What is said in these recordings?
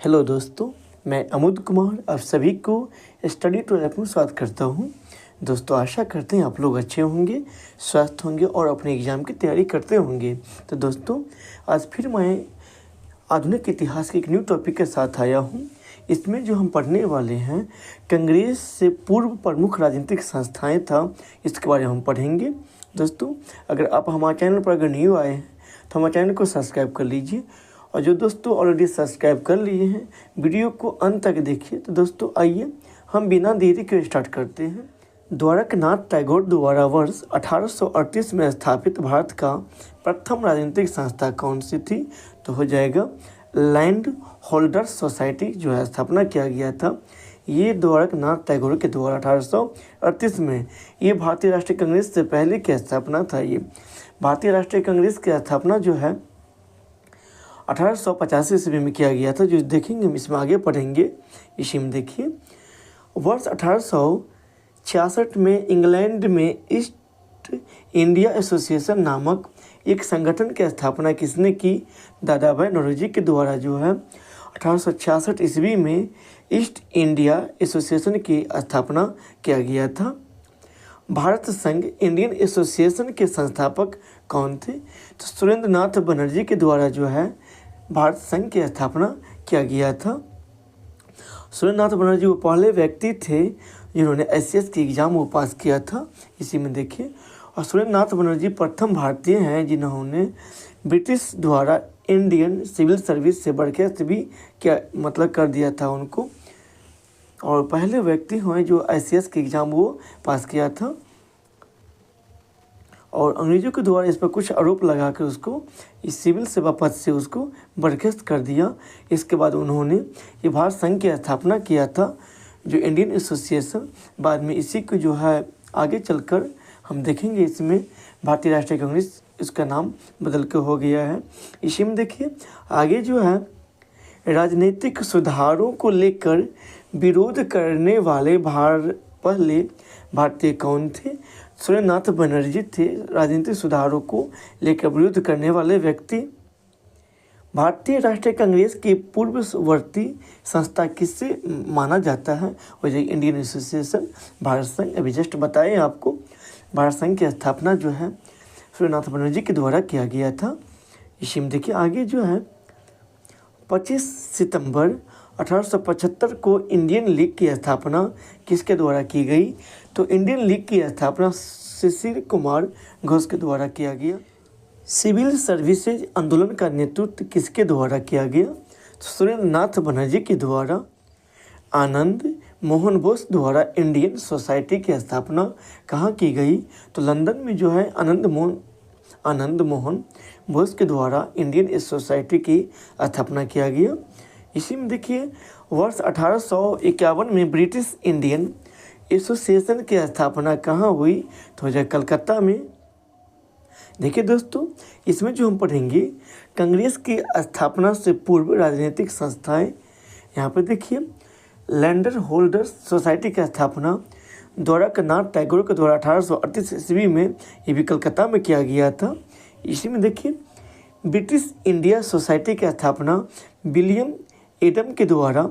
Hello दोस्तों, मैं अमुद कुमार आप सभी को स्टडी टू ऐप में स्वागत करता हूं। दोस्तों, आशा करते हैं आप लोग अच्छे होंगे, स्वस्थ होंगे और अपने एग्ज़ाम की तैयारी करते होंगे। तो दोस्तों, आज फिर मैं आधुनिक इतिहास के एक न्यू टॉपिक के साथ आया हूं। इसमें जो हम पढ़ने वाले हैं कांग्रेस से पूर्व प्रमुख राजनीतिक संस्थाएँ था, इसके बारे में हम पढ़ेंगे। दोस्तों, अगर आप हमारे चैनल पर अगर न्यू आए हैं तो हमारे चैनल को सब्सक्राइब कर लीजिए, और जो दोस्तों ऑलरेडी सब्सक्राइब कर लिए हैं वीडियो को अंत तक देखिए। तो दोस्तों आइए हम बिना देरी के स्टार्ट करते हैं। द्वारकानाथ टैगोर द्वारा वर्ष 1838 में स्थापित भारत का प्रथम राजनीतिक संस्था कौन सी थी? तो हो जाएगा लैंड होल्डर्स सोसाइटी, जो है स्थापना किया गया था। ये द्वारकानाथ टैगोर के द्वारा 1838 में, ये भारतीय राष्ट्रीय कांग्रेस से पहले की स्थापना था। ये भारतीय राष्ट्रीय कांग्रेस की स्थापना जो है 1885 ईस्वी में किया गया था, जो देखेंगे हम इसमें आगे पढ़ेंगे। इसी में देखिए, वर्ष 1866 में इंग्लैंड में ईस्ट इंडिया एसोसिएशन नामक एक संगठन की स्थापना किसने की? दादा भाई नौरोजी के द्वारा जो है 1866 ईस्वी में ईस्ट इंडिया एसोसिएशन की स्थापना किया गया था। भारत संघ इंडियन एसोसिएशन के संस्थापक कौन थे? तो सुरेंद्र नाथ बनर्जी के द्वारा जो है भारत संघ की स्थापना किया गया था। सुरेंद्र नाथ बनर्जी वो पहले व्यक्ति थे जिन्होंने एसएस की एग्ज़ाम वो पास किया था। इसी में देखिए, और सुरेंद्र नाथ बनर्जी प्रथम भारतीय हैं जिन्होंने ब्रिटिश द्वारा इंडियन सिविल सर्विस से बर्खास्त भी क्या मतलब कर दिया था उनको, और पहले व्यक्ति हुए जो एसएस की एग्ज़ाम वो पास किया था। और अंग्रेजों के द्वारा इस पर कुछ आरोप लगाकर उसको इस सिविल सेवा पद से उसको बर्खास्त कर दिया। इसके बाद उन्होंने ये भारत संघ की स्थापना किया था, जो इंडियन एसोसिएशन। बाद में इसी को जो है आगे चलकर हम देखेंगे, इसमें भारतीय राष्ट्रीय कांग्रेस इसका नाम बदल के हो गया है। इसी में देखिए आगे जो है, राजनीतिक सुधारों को लेकर विरोध करने वाले पहले भारतीय कौन थे? सुरेंद्र नाथ बनर्जी थे राजनीतिक सुधारों को लेकर विरोध करने वाले व्यक्ति। भारतीय राष्ट्रीय कांग्रेस की पूर्ववर्ती संस्था किससे माना जाता है? वो जो इंडियन एसोसिएशन, भारत संघ। अभी जस्ट बताएं आपको, भारत संघ की स्थापना जो है सुरेंद्र नाथ बनर्जी के द्वारा किया गया था। इसी में देखिए आगे जो है, 25 सितंबर 1875 को इंडियन लीग की स्थापना किसके द्वारा की गई? तो इंडियन लीग की स्थापना शिशिर कुमार घोष के द्वारा किया गया। सिविल सर्विसेज आंदोलन का नेतृत्व किसके द्वारा किया गया? तो सुरेंद्र नाथ बनर्जी के द्वारा। आनंद मोहन बोस द्वारा इंडियन सोसाइटी की स्थापना कहाँ की गई? तो लंदन में जो है आनंद मोहन बोस के द्वारा इंडियन सोसाइटी की स्थापना किया गया। इसी में देखिए, वर्ष 1851 में ब्रिटिश इंडियन एसोसिएशन की स्थापना कहाँ हुई? तो हो जाए कलकत्ता में। देखिए दोस्तों, इसमें जो हम पढ़ेंगे कांग्रेस की स्थापना से पूर्व राजनीतिक संस्थाएं, यहाँ पर देखिए लैंड होल्डर्स सोसाइटी की स्थापना द्वारकानाथ टैगोर के द्वारा 1838 ईस्वी में, ये भी कलकत्ता में किया गया था। इसी में देखिए, ब्रिटिश इंडिया सोसाइटी की स्थापना विलियम एडम के द्वारा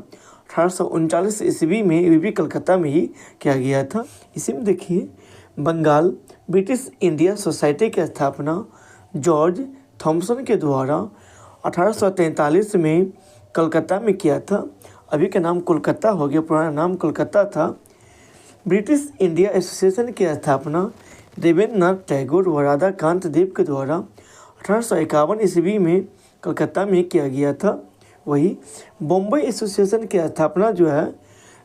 1839 ईस्वी में, ये भी कलकत्ता में ही किया गया था। इसी में देखिए, बंगाल ब्रिटिश इंडिया सोसाइटी की स्थापना जॉर्ज थॉमसन के द्वारा 1843 में कलकत्ता में किया था। अभी का नाम कोलकाता हो गया, पुराना नाम कोलकाता था। ब्रिटिश इंडिया एसोसिएशन की स्थापना देवेंद्रनाथ टैगोर व राधाकांत देव के द्वारा 1851 ईस्वी में कलकत्ता में किया गया था। वही बम्बई एसोसिएशन की स्थापना जो है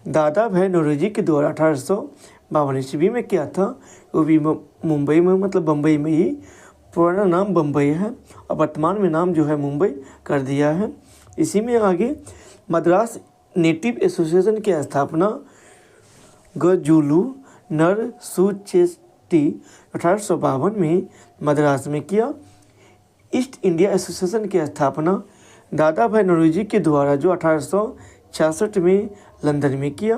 दादा भाई नौरोजी के द्वारा 1852 ईस्वी में किया था। वो भी मुंबई में, मतलब बम्बई में ही, पुराना नाम बम्बई है और वर्तमान में नाम जो है मुंबई कर दिया है। इसी में आगे मद्रास नेटिव एसोसिएशन की स्थापना गजुलू नरसुचेट्टी 1852 में मद्रास में किया। ईस्ट इंडिया एसोसिएशन की स्थापना दादा भाई नौरोजी के द्वारा जो 1866 में लंदन में किया।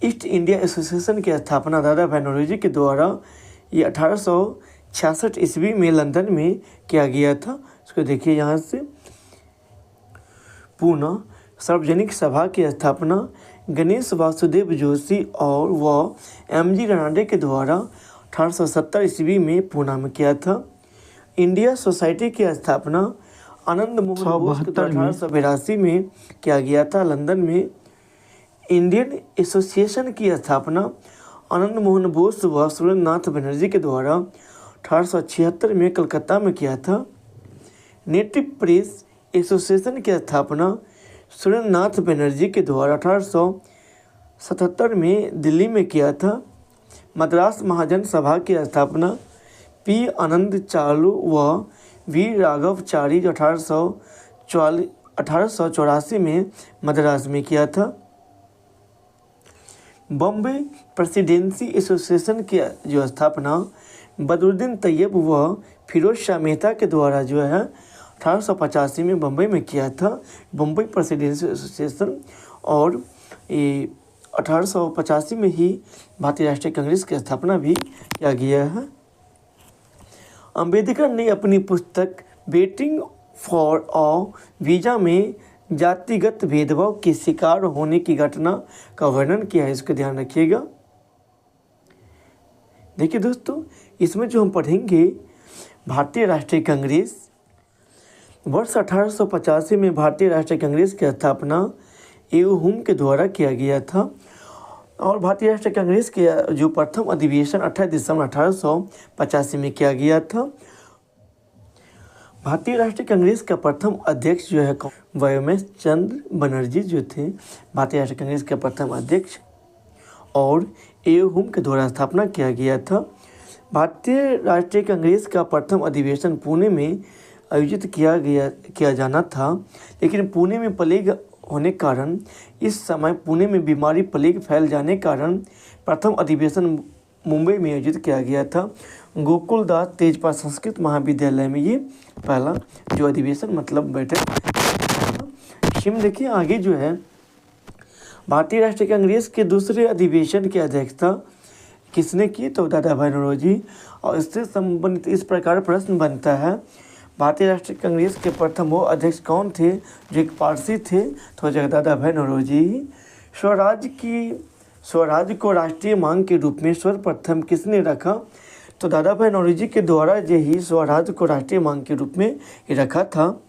ईस्ट इंडिया एसोसिएशन की स्थापना दादा भाई नौरोजी के द्वारा ये 1866 ईस्वी में लंदन में किया गया था। इसको देखिए यहाँ से, पुणे सार्वजनिक सभा की स्थापना गणेश वासुदेव जोशी और वह एम.जी. रनाडे के द्वारा 1870 ईस्वी में पूना में किया था। इंडिया सोसाइटी की स्थापना आनंद मोहन बोस के 1882 में किया गया था लंदन में। इंडियन एसोसिएशन की स्थापना आनंद मोहन बोस व सुरेंद्रनाथ बनर्जी के द्वारा 1876 में कलकत्ता में किया था। नेटिव प्रेस एसोसिएशन की स्थापना सुरेंद्रनाथ बनर्जी के द्वारा 1877 में दिल्ली में किया था। मद्रास महाजन सभा की स्थापना पी आनंद चालू व वी राघवचारी 1884 में मद्रास में किया था। बॉम्बे प्रेसिडेंसी एसोसिएशन की जो स्थापना बदरुद्दीन तैयब व फिरोज शाह मेहता के द्वारा जो है 1885 में बम्बई में किया था। बम्बई प्रेसिडेंसी एसोसिएशन और ये 1885 में ही भारतीय राष्ट्रीय कांग्रेस की स्थापना भी किया गया है। अंबेडकर ने अपनी पुस्तक वेटिंग फॉर अ वीज़ा में जातिगत भेदभाव के शिकार होने की घटना का वर्णन किया है, इसका ध्यान रखिएगा। देखिए दोस्तों, इसमें जो हम पढ़ेंगे भारतीय राष्ट्रीय कांग्रेस वर्ष 1885 में भारतीय राष्ट्रीय कांग्रेस की स्थापना ए.ओ. हुम के द्वारा किया गया था और भारतीय राष्ट्रीय कांग्रेस के जो प्रथम अधिवेशन 28 दिसंबर 1885 में किया गया था। भारतीय राष्ट्रीय कांग्रेस का प्रथम अध्यक्ष जो है व्योमेश चंद्र बनर्जी जो थे भारतीय राष्ट्रीय कांग्रेस के प्रथम अध्यक्ष, और ए.ओ. हुम के द्वारा स्थापना किया गया था। भारतीय राष्ट्रीय कांग्रेस का प्रथम अधिवेशन पुणे में आयोजित किया जाना था, लेकिन पुणे में प्लेग होने के कारण इस समय पुणे में बीमारी प्लेग फैल जाने के कारण प्रथम अधिवेशन मुंबई में आयोजित किया गया था। गोकुलदास तेजपाल संस्कृत महाविद्यालय में ये पहला जो अधिवेशन मतलब बैठक। इसमें देखिए आगे जो है भारतीय राष्ट्रीय कांग्रेस के दूसरे अधिवेशन की अध्यक्षता किसने की, तो दादा भाई नौरोजी। और इससे संबंधित इस प्रकार प्रश्न बनता है, भारतीय राष्ट्रीय कांग्रेस के प्रथम वो अध्यक्ष कौन थे जो एक पारसी थे, तो दादा भाई नौरोजी। स्वराज को राष्ट्रीय मांग के रूप में सर्वप्रथम किसने रखा, तो दादा भाई नौरोजी के द्वारा ही स्वराज को राष्ट्रीय मांग के रूप में रखा था।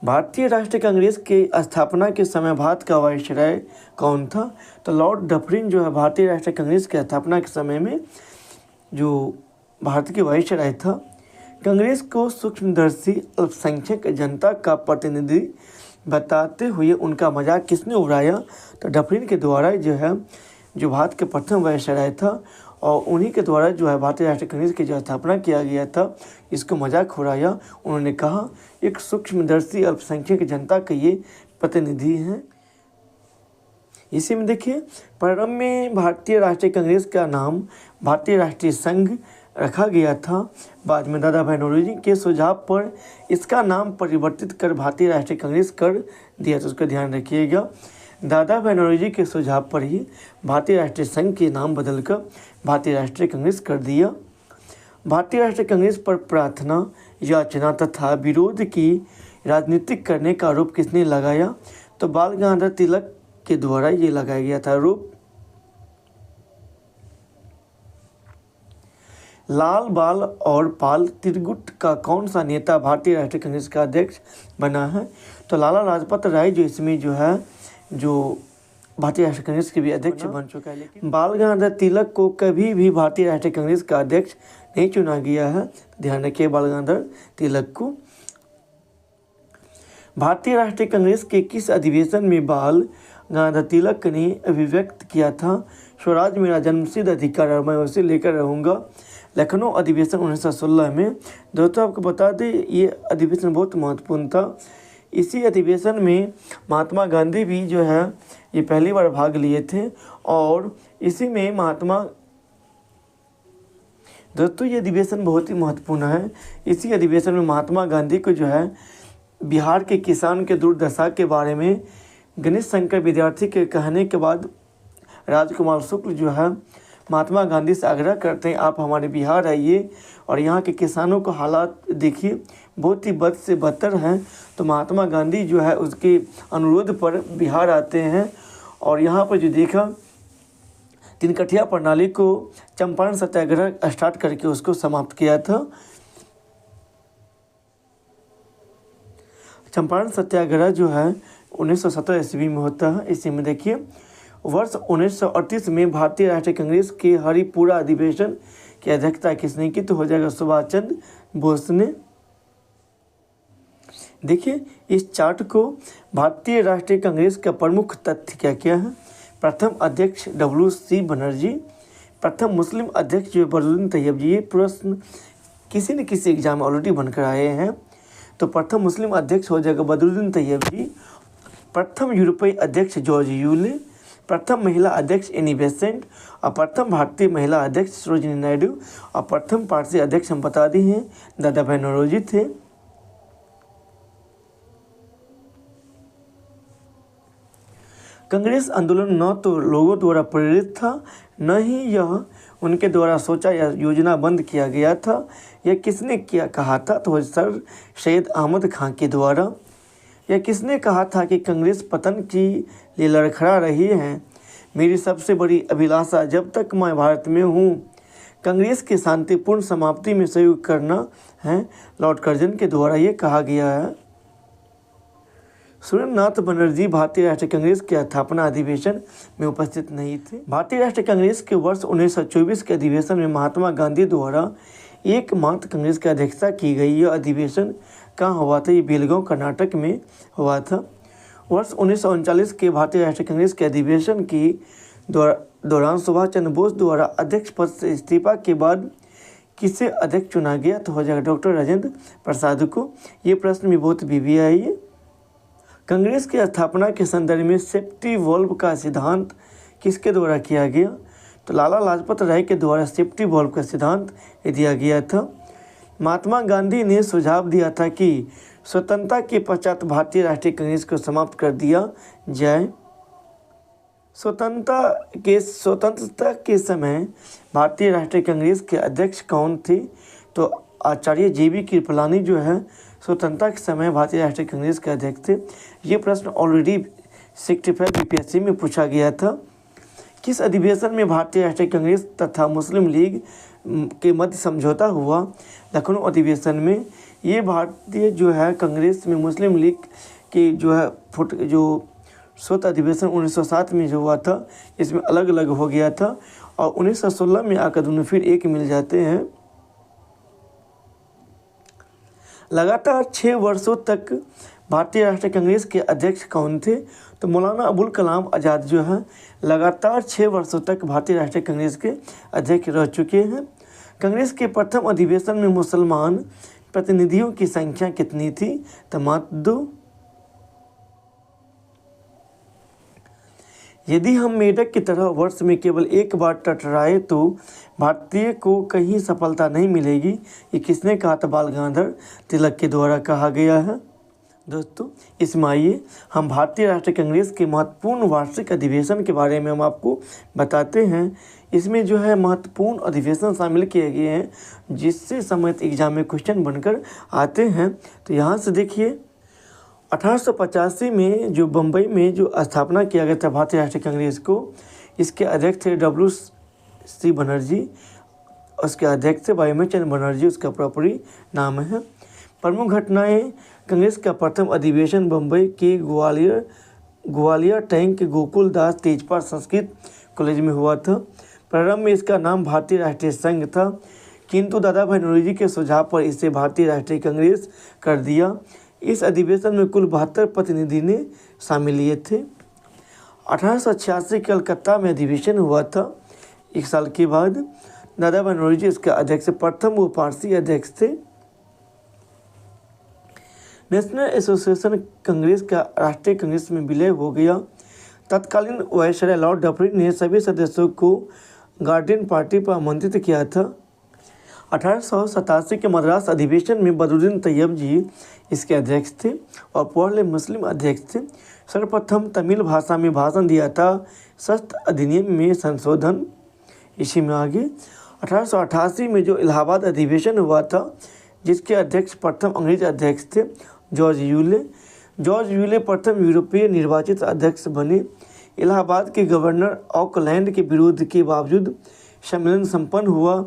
भारतीय राष्ट्रीय कांग्रेस के स्थापना के समय भारत का वायसराय कौन था, तो लॉर्ड डफरिन जो है भारतीय राष्ट्रीय कांग्रेस की स्थापना के समय में जो भारत के वायसराय था। कांग्रेस को सूक्ष्मदर्शी अल्पसंख्यक जनता का प्रतिनिधि बताते हुए उनका मजाक किसने उड़ाया, तो डफरिन के द्वारा जो है जो भारत के प्रथम वायसराय था और उन्हीं के द्वारा जो है भारतीय राष्ट्रीय कांग्रेस की जो स्थापना किया गया था इसको मजाक उड़ाया। उन्होंने कहा एक सूक्ष्मदर्शी अल्पसंख्यक जनता के ये प्रतिनिधि हैं। इसी में देखिए प्रारंभ में भारतीय राष्ट्रीय कांग्रेस का नाम भारतीय राष्ट्रीय संघ रखा गया था। बाद में दादा भाई नौरोजी के सुझाव पर इसका नाम परिवर्तित कर भारतीय राष्ट्रीय कांग्रेस कर दिया, तो उसका ध्यान रखिएगा। दादा भाई नौरोजी के सुझाव पर ही भारतीय राष्ट्रीय संघ के नाम बदलकर भारतीय राष्ट्रीय कांग्रेस कर दिया। भारतीय राष्ट्रीय कांग्रेस पर प्रार्थना याचना तथा विरोध की राजनीतिक करने का आरोप किसने लगाया, तो बाल गंगाधर तिलक के द्वारा ये लगाया गया था आरोप। लाल बाल और पाल त्रिगुट का कौन सा नेता भारतीय राष्ट्रीय कांग्रेस का अध्यक्ष बना है, तो लाला लाजपत राय जो इसमें जो है जो भारतीय राष्ट्रीय कांग्रेस के भी अध्यक्ष बन चुका है। लेकिन बाल गंगाधर तिलक को कभी भी भारतीय राष्ट्रीय कांग्रेस का अध्यक्ष नहीं चुना गया है, ध्यान रखिए बाल गंगाधर तिलक को। भारतीय राष्ट्रीय कांग्रेस के किस अधिवेशन में बाल गंगाधर तिलक ने अभिव्यक्त किया था, स्वराज मेरा जन्मसिद्ध अधिकार और मैं उसे लेकर रहूँगा, लखनऊ अधिवेशन 1916 में। दोस्तों आपको बता दें ये अधिवेशन बहुत महत्वपूर्ण था। इसी अधिवेशन में महात्मा गांधी भी जो है ये पहली बार भाग लिए थे और इसी में दोस्तों ये अधिवेशन बहुत ही महत्वपूर्ण है। इसी अधिवेशन में महात्मा गांधी को जो है बिहार के किसान के दुर्दशा के बारे में गणेश शंकर विद्यार्थी के कहने के बाद राजकुमार शुक्ल जो है महात्मा गांधी से आग्रह करते हैं आप हमारे बिहार आइए और यहाँ के किसानों को हालात देखिए, बहुत ही बद से बदतर हैं। तो महात्मा गांधी जो है उसके अनुरोध पर बिहार आते हैं और यहाँ पर जो देखा तिनकठिया प्रणाली को चंपारण सत्याग्रह स्टार्ट करके उसको समाप्त किया था। चंपारण सत्याग्रह जो है 1917 ईस्वी में होता है। इसी में देखिए वर्ष 1938 में भारतीय राष्ट्रीय कांग्रेस के हरिपुरा अधिवेशन की अध्यक्षता किसने की? तो हो जाएगा सुभाष चंद्र बोस ने। देखिए इस चार्ट को भारतीय राष्ट्रीय कांग्रेस का प्रमुख तथ्य क्या क्या है। प्रथम अध्यक्ष WC बनर्जी, प्रथम मुस्लिम अध्यक्ष जो बदरुद्दीन तैयब जी, ये प्रश्न किसी न किसी एग्जाम में ऑलरेडी बनकर आए हैं। तो प्रथम मुस्लिम अध्यक्ष हो जाएगा बदरुद्दीन तैयब जी, प्रथम यूरोपीय अध्यक्ष जॉर्ज यूले, प्रथम महिला अध्यक्ष एनी बेसेंट और प्रथम भारतीय महिला अध्यक्ष सरोजिनी नायडू और प्रथम पारसी अध्यक्ष हम बता दिए हैं दादा भाई नौरोजी थे। कांग्रेस आंदोलन न तो लोगों द्वारा प्रेरित था, न ही यह उनके द्वारा सोचा या योजनाबंद किया गया था। यह किसने किया कहा था? तो सर सैयद अहमद खां के द्वारा। यह किसने कहा था कि कांग्रेस पतन की लिए लड़खड़ा रही है? मेरी सबसे बड़ी अभिलाषा जब तक मैं भारत में हूँ कांग्रेस की शांतिपूर्ण समाप्ति में सहयोग करना है। लॉर्ड कर्जन के द्वारा ये कहा गया है। सुरेंद्रनाथ बनर्जी भारतीय राष्ट्रीय कांग्रेस के स्थापना अधिवेशन में उपस्थित नहीं थे। भारतीय राष्ट्रीय कांग्रेस के वर्ष 1924 के अधिवेशन में महात्मा गांधी द्वारा एकमात्र कांग्रेस की अध्यक्षता की गई। यह अधिवेशन कहाँ हुआ था? ये बेलगांव कर्नाटक में हुआ था। वर्ष 1939 के भारतीय राष्ट्रीय कांग्रेस के अधिवेशन की दौरान सुभाष चंद्र बोस द्वारा अध्यक्ष पद से इस्तीफा के बाद किसे अध्यक्ष चुना गया? तो हो जाएगा डॉक्टर राजेंद्र प्रसाद को। ये प्रश्न भी बहुत BBI है। कांग्रेस की स्थापना के संदर्भ में सेफ्टी वॉल्व का सिद्धांत किसके द्वारा किया गया? तो लाला लाजपत राय के द्वारा सेफ्टी वॉल्व का सिद्धांत दिया गया था। महात्मा गांधी ने सुझाव दिया था कि स्वतंत्रता के पश्चात भारतीय राष्ट्रीय कांग्रेस को समाप्त कर दिया जाए। स्वतंत्रता के समय भारतीय राष्ट्रीय कांग्रेस के अध्यक्ष कौन थे? तो आचार्य JB कृपलानी जो है स्वतंत्रता के समय भारतीय राष्ट्रीय कांग्रेस के अध्यक्ष थे। ये प्रश्न ऑलरेडी 65 BPSC में पूछा गया था। किस अधिवेशन में भारतीय राष्ट्रीय कांग्रेस तथा मुस्लिम लीग के मध्य समझौता हुआ? लखनऊ अधिवेशन में। ये भारतीय जो है कांग्रेस में मुस्लिम लीग के जो है जो स्वतः अधिवेशन 1907 में जो हुआ था इसमें अलग अलग हो गया था और 1916 में आकर दोनों फिर एक मिल जाते हैं। लगातार 6 वर्षों तक भारतीय राष्ट्रीय कांग्रेस के अध्यक्ष कौन थे? तो मौलाना अबुल कलाम आज़ाद जो है लगातार 6 वर्षों तक भारतीय राष्ट्रीय कांग्रेस के अध्यक्ष रह चुके हैं। कांग्रेस के प्रथम अधिवेशन में मुसलमान प्रतिनिधियों की संख्या कितनी थी? तो मात्र 2। यदि हम मेढक की तरह वर्ष में केवल एक बार टकराए तो भारतीय को कहीं सफलता नहीं मिलेगी। ये किसने कहा था? बाल गंगाधर तिलक के द्वारा कहा गया है। दोस्तों इसमें आइए हम भारतीय राष्ट्रीय कांग्रेस के महत्वपूर्ण वार्षिक अधिवेशन के बारे में हम आपको बताते हैं। इसमें जो है महत्वपूर्ण अधिवेशन शामिल किए गए हैं जिससे संबंधित एग्जाम में क्वेश्चन बनकर आते हैं। तो यहाँ से देखिए 1885 में जो बम्बई में जो स्थापना किया गया था भारतीय राष्ट्रीय कांग्रेस को, इसके अध्यक्ष थे WC बनर्जी, उसके अध्यक्ष थे भाईचंद बनर्जी, उसका प्रॉपरी नाम है। प्रमुख घटनाएं: कांग्रेस का प्रथम अधिवेशन बम्बई के ग्वालियर टैंक गोकुल दास तेजपाल संस्कृत कॉलेज में हुआ था। प्रारंभ में इसका नाम भारतीय राष्ट्रीय संघ था, किंतु दादा भाई नौरोजी के सुझाव पर इसे भारतीय राष्ट्रीय कांग्रेस कर दिया। इस अधिवेशन में कुल 72 प्रतिनिधि ने शामिल लिए थे। 1886 कलकत्ता में अधिवेशन हुआ था। 1 साल के बाद दादा भाई नौरोजी इसके अध्यक्ष, प्रथम वो पारसी अध्यक्ष थे। नेशनल एसोसिएशन कांग्रेस का राष्ट्रीय कांग्रेस में विलय हो गया। तत्कालीन वायसराय लॉर्ड डफरिन ने सभी सदस्यों को गार्डियन पार्टी पर आमंत्रित किया था। 1887 के मद्रास अधिवेशन में बदरुद्दीन तैयब जी इसके अध्यक्ष थे और पहले मुस्लिम अध्यक्ष थे। सर्वप्रथम तमिल भाषा में भाषण दिया था। शस्त्र अधिनियम में संशोधन। इसी में आगे 1888 में जो इलाहाबाद अधिवेशन हुआ था जिसके अध्यक्ष प्रथम अंग्रेज अध्यक्ष थे जॉर्ज यूले। जॉर्ज यूले प्रथम यूरोपीय निर्वाचित अध्यक्ष बने। इलाहाबाद के गवर्नर ऑकलैंड के विरोध के बावजूद सम्मेलन संपन्न हुआ।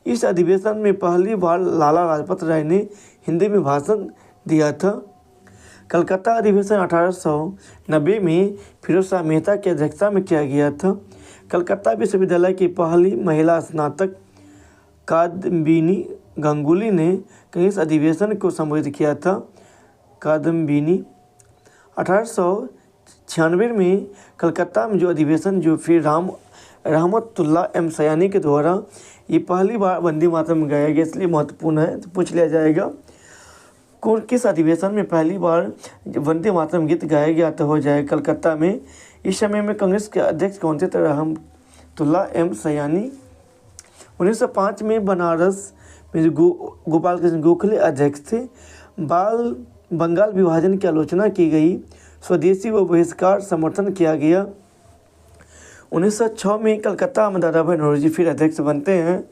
इस अधिवेशन में पहली बार लाला लाजपत राय ने हिंदी में भाषण दिया था। कलकत्ता अधिवेशन 1890 में फिरोज शाह मेहता की अध्यक्षता में किया गया था। कलकत्ता विश्वविद्यालय की पहली महिला स्नातक कादम्बिनी गांगुली ने इस अधिवेशन को संबोधित किया था। कादम्बिनी 1896 में कलकत्ता में जो अधिवेशन जो फिर रहमतुल्लाह एम सयानी के द्वारा ये पहली बार वंदे मातरम गाया गया, इसलिए महत्वपूर्ण है, तो पूछ लिया जाएगा किस अधिवेशन में पहली बार वंदे मातरम गीत गाया गया, तो हो जाए कलकत्ता में। इस समय में कांग्रेस के अध्यक्ष कौन थे, तो रहमतुल्लाह एम सयानी। 1905 में बनारस में गोपाल कृष्ण गोखले अध्यक्ष थे। बंगाल विभाजन की आलोचना की गई। स्वदेशी व बहिष्कार समर्थन किया गया। 1906 में कलकत्ता में दादा भाई नौरोजी फिर अध्यक्ष बनते हैं।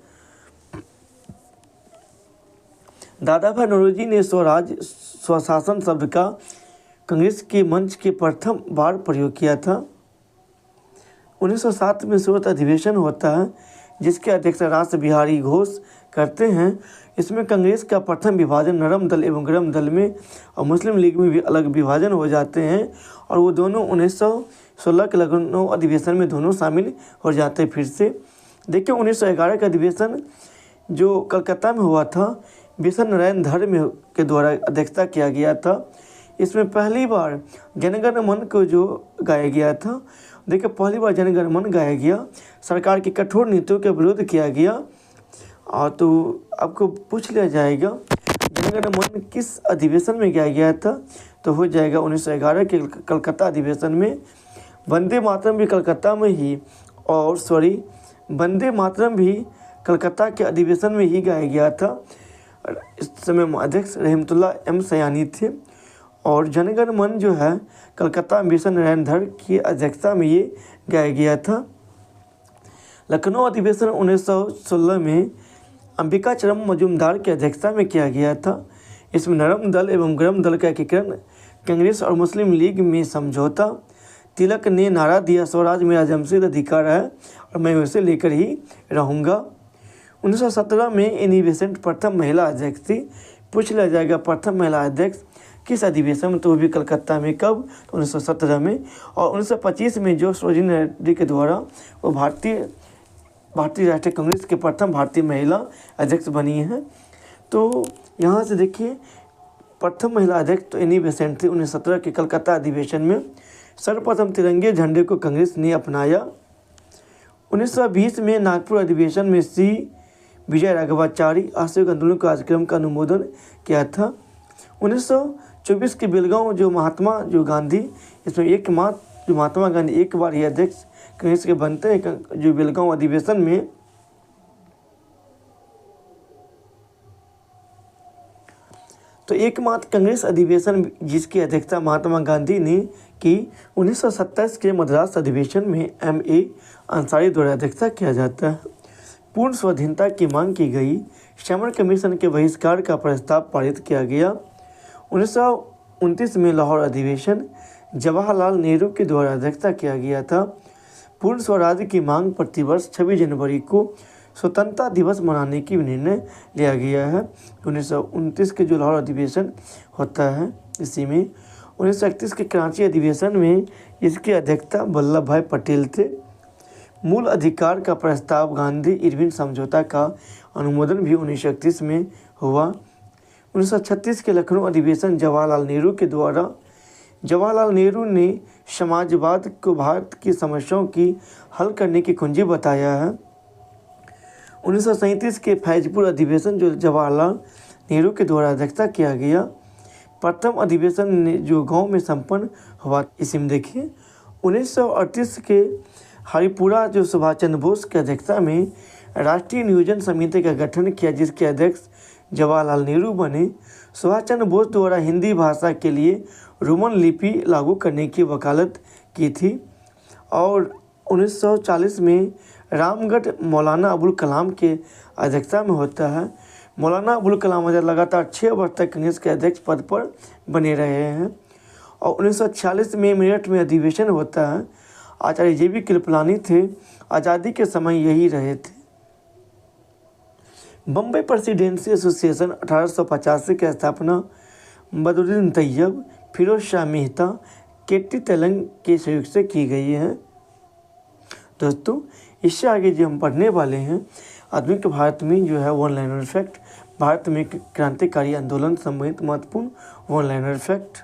दादा भाई नौरोजी ने स्वराज स्वशासन शब्द का कांग्रेस के मंच के प्रथम बार प्रयोग किया था। 1907 में सूरत अधिवेशन होता है, जिसके अध्यक्ष रास बिहारी घोष करते हैं। इसमें कांग्रेस का प्रथम विभाजन नरम दल एवं गरम दल में और मुस्लिम लीग में भी अलग विभाजन हो जाते हैं, और वो दोनों 1916 के लखनऊ अधिवेशन में दोनों शामिल हो जाते हैं फिर से। देखिए 1911 का अधिवेशन जो कलकत्ता में हुआ था, बिशन नारायण धर में के द्वारा अध्यक्षता किया गया था। इसमें पहली बार जनगण मन को जो गाया गया था। देखिए पहली बार जनगण मन गाया गया। सरकार की कठोर नीतियों का विरोध किया गया। और तो आपको पूछ लिया जाएगा जनगण मन किस अधिवेशन में गाया गया था, तो हो जाएगा 1911 के कलकत्ता अधिवेशन में। वंदे मातरम भी कलकत्ता में ही वंदे मातरम भी कलकत्ता के अधिवेशन में ही गाया गया था। इस समय अध्यक्ष रहमतुल्लाह एम सयानी थे, और जनगण मन जो है कलकत्ता में बिशन नारायण धर की अध्यक्षता में ये गाया गया था। लखनऊ अधिवेशन 1916 में अंबिकाचरम मजूमदार की अध्यक्षता में किया गया था। इसमें नरम दल एवं गरम दल का एकीकरण, कांग्रेस और मुस्लिम लीग में समझौता। तिलक ने नारा दिया, स्वराज मेरा जमशेद अधिकार है और मैं उसे लेकर ही रहूँगा। 1917 में एनी बेसेंट प्रथम महिला अध्यक्ष थी। पूछ लिया जाएगा प्रथम महिला अध्यक्ष किस अधिवेशन में, तो वो भी कलकत्ता में। कब, तो 1917 में। और 1925 में जो सरोजिनी नायडू के द्वारा वो भारतीय राष्ट्रीय कांग्रेस के प्रथम भारतीय महिला अध्यक्ष बनी हैं। तो यहाँ से देखिए प्रथम महिला अध्यक्ष तो एनी बेसेंट थी। 1917 के कलकत्ता अधिवेशन में सर्वप्रथम तिरंगे झंडे को कांग्रेस ने अपनाया। 1920 में नागपुर अधिवेशन में सी विजय राघवाचारी असहयोग आंदोलन कार्यक्रम का अनुमोदन किया था। 1924 के बेलगांव जो गांधी, इसमें महात्मा गांधी एक बार ही अध्यक्ष कांग्रेस के बनते हैं जो बेलगांव अधिवेशन में। तो एकमात्र कांग्रेस अधिवेशन जिसकी अध्यक्षता महात्मा गांधी ने की 1927 के मद्रास अधिवेशन में M.A. अंसारी द्वारा अध्यक्षता किया जाता है। पूर्ण स्वाधीनता की मांग की गई। श्यामल कमीशन के बहिष्कार का प्रस्ताव पारित किया गया। 1929 में लाहौर अधिवेशन जवाहरलाल नेहरू के द्वारा अध्यक्षता किया गया था। पूर्ण स्वराज की मांग प्रतिवर्ष 26 जनवरी को स्वतंत्रता दिवस मनाने की निर्णय लिया गया है। 1929 के जो लाहौर अधिवेशन होता है, इसी में 1931 के कराची अधिवेशन में इसकी अध्यक्षता वल्लभ भाई पटेल थे। मूल अधिकार का प्रस्ताव गांधी इरविन समझौता का अनुमोदन भी 1931 में हुआ। 1936 के लखनऊ अधिवेशन जवाहरलाल नेहरू के द्वारा। जवाहरलाल नेहरू ने समाजवाद को भारत की समस्याओं की हल करने की कुंजी बताया है। 1937 के फैजपुर अधिवेशन जो जवाहरलाल नेहरू के द्वारा अध्यक्षता किया गया। प्रथम अधिवेशन जो गांव में संपन्न हुआ, इसी में देखिए 1938 के हरिपुरा जो सुभाष चंद्र बोस की अध्यक्षता में राष्ट्रीय नियोजन समिति का गठन किया, जिसके अध्यक्ष जवाहरलाल नेहरू बने। सुभाष चंद्र बोस द्वारा हिंदी भाषा के लिए रोमन लिपि लागू करने की वकालत की थी। और 1940 में रामगढ़ मौलाना अबुल कलाम के अध्यक्षता में होता है। मौलाना अबुल कलाम आज़ाद लगातार 6 वर्ष तक कांग्रेस के अध्यक्ष पद पर बने रहे हैं और 1946 में मेरठ में अधिवेशन होता है। आचार्य JB कृपलानी थे, आज़ादी के समय यही रहे थे। बम्बई प्रेसिडेंसी एसोसिएशन 1885 की स्थापना बदरुद्दीन तैयब, फिरोज शाह मेहता, KT तेलंग के सहयोग से की गई है। दोस्तों, इससे आगे जो हम पढ़ने वाले हैं, आधुनिक भारत में जो है वन लाइनर फैक्ट, भारत में क्रांतिकारी आंदोलन संबंधित महत्वपूर्ण वन लाइनर फैक्ट।